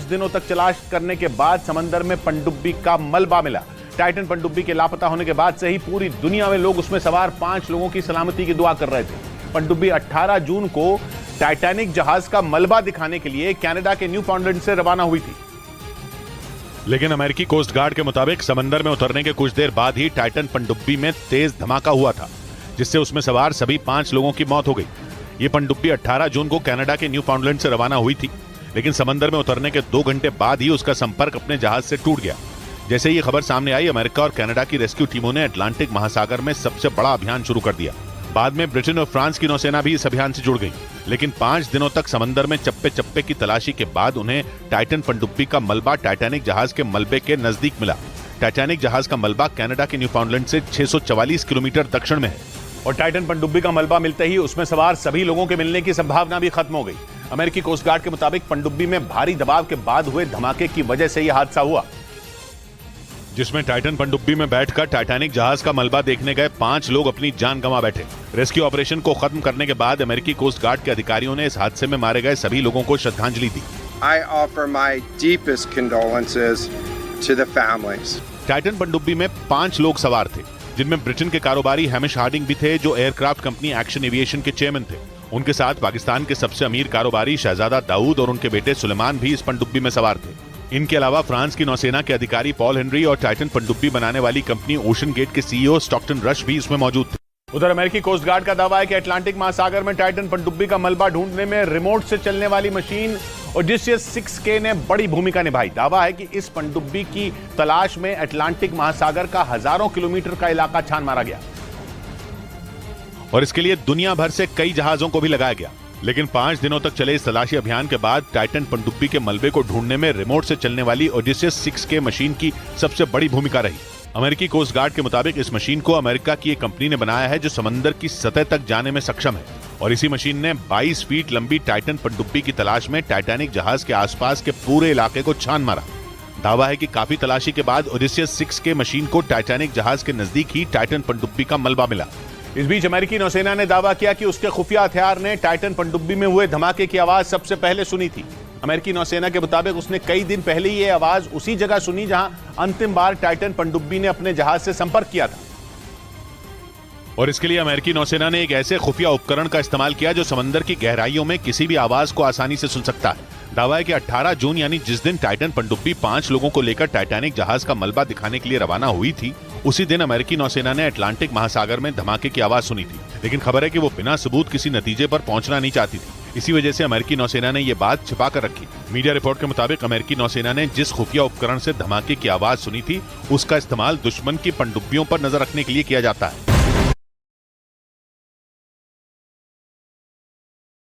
दिनों तक तलाश करने के बाद समंदर में पनडुब्बी का मलबा मिला। टाइटन पनडुब्बी के लापता होने के बाद से ही पूरी दुनिया में लोग उसमें सवार 5 लोगों की सलामती की दुआ कर रहे थे। पनडुब्बी 18 जून को टाइटैनिक जहाज का मलबा दिखाने के लिए कनाडा के न्यूफाउंडलैंड से रवाना हुई थी। लेकिन अमेरिकी कोस्ट गार्ड के मुताबिक समंदर में उतरने के कुछ देर बाद ही टाइटन पनडुब्बी में तेज धमाका हुआ था, जिससे उसमें सवार सभी 5 लोगों की मौत हो गई। ये पनडुब्बी 18 जून को कनाडा के न्यूफाउंडलैंड से रवाना हुई थी, लेकिन समंदर में उतरने के 2 घंटे बाद ही उसका संपर्क अपने जहाज से टूट गया। जैसे ये खबर सामने आई, अमेरिका और कनाडा की रेस्क्यू टीमों ने अटलांटिक महासागर में सबसे बड़ा अभियान शुरू कर दिया। बाद में ब्रिटेन और फ्रांस की नौसेना भी इस अभियान से जुड़ गई, लेकिन 5 दिनों तक समंदर में चप्पे चप्पे की तलाशी के बाद उन्हें टाइटन पनडुब्बी का मलबा टाइटैनिक जहाज के मलबे के नजदीक मिला। टाइटैनिक जहाज का मलबा कनाडा के न्यूफाउंडलैंड से 644 किलोमीटर दक्षिण में है और टाइटन पनडुब्बी का मलबा मिलते ही उसमें सवार सभी लोगों के मिलने की संभावना भी खत्म हो गई। अमेरिकी कोस्ट गार्ड के मुताबिक पनडुब्बी में भारी दबाव के बाद हुए धमाके की वजह से यह हादसा हुआ, जिसमें टाइटन पनडुब्बी में बैठकर टाइटैनिक जहाज का मलबा देखने गए 5 लोग अपनी जान गंवा बैठे। रेस्क्यू ऑपरेशन को खत्म करने के बाद अमेरिकी कोस्ट गार्ड के अधिकारियों ने इस हादसे में मारे गए सभी लोगों को श्रद्धांजलि दी। I offer my deepest condolences to the families. Titan पनडुब्बी में 5 लोग सवार थे, जिनमें ब्रिटेन के कारोबारी हैमिश हार्डिंग भी थे, जो एयरक्राफ्ट कंपनी एक्शन एविएशन के चेयरमैन थे। उनके साथ पाकिस्तान के सबसे अमीर कारोबारी शहजादा दाऊद और उनके बेटे सुलेमान भी इस पनडुब्बी में सवार थे। इनके अलावा फ्रांस की नौसेना के अधिकारी पॉल हेनरी और टाइटन पनडुब्बी बनाने वाली कंपनी ओशन गेट के सीईओ स्टॉकटन रश भी इसमें मौजूद थे। उधर अमेरिकी कोस्ट गार्ड का दावा है कि अटलांटिक महासागर में टाइटन पनडुब्बी का मलबा ढूंढने में रिमोट से चलने वाली मशीन ओडिसियस 6K ने बड़ी भूमिका निभाई। दावा है कि इस पनडुब्बी की तलाश में अटलांटिक महासागर का हजारों किलोमीटर का इलाका छान मारा गया और इसके लिए दुनिया भर से कई जहाजों को भी लगाया गया। लेकिन 5 दिनों तक चले इस तलाशी अभियान के बाद टाइटन पनडुब्बी के मलबे को ढूंढने में रिमोट से चलने वाली ओडिसियस 6K मशीन की सबसे बड़ी भूमिका रही। अमेरिकी कोस्ट गार्ड के मुताबिक इस मशीन को अमेरिका की एक कंपनी ने बनाया है, जो समंदर की सतह तक जाने में सक्षम है, और इसी मशीन ने 22 फीट लंबी टाइटन पनडुब्बी की तलाश में टाइटैनिक जहाज के आसपास के पूरे इलाके को छान मारा। दावा है कि काफी तलाशी के बाद ओडिसियस 6K मशीन को टाइटैनिक जहाज के नजदीक ही टाइटन पनडुब्बी का मलबा मिला। इस बीच अमेरिकी नौसेना ने दावा किया कि उसके खुफिया हथियार ने टाइटन पनडुब्बी में हुए धमाके की आवाज सबसे पहले सुनी थी। अमेरिकी नौसेना के मुताबिक उसने कई दिन पहले ये आवाज उसी जगह सुनी जहां अंतिम बार टाइटन पनडुब्बी ने अपने जहाज से संपर्क किया था। और इसके लिए अमेरिकी नौसेना ने एक ऐसे खुफिया उपकरण का इस्तेमाल किया जो समंदर की गहराइयों में किसी भी आवाज को आसानी से सुन सकता है। दावा है कि 18 जून यानी जिस दिन टाइटन पनडुब्बी 5 लोगों को लेकर टाइटैनिक जहाज का मलबा दिखाने के लिए रवाना हुई थी, उसी दिन अमेरिकी नौसेना ने अटलांटिक महासागर में धमाके की आवाज सुनी थी। लेकिन खबर है कि वो बिना सबूत किसी नतीजे पर पहुंचना नहीं चाहती थी। इसी वजह से अमेरिकी नौसेना ने ये बात छिपा कर रखी। मीडिया रिपोर्ट के मुताबिक अमेरिकी नौसेना ने जिस खुफिया उपकरण से धमाके की आवाज सुनी थी, उसका इस्तेमाल दुश्मन की पनडुब्बियों पर नजर रखने के लिए किया जाता है।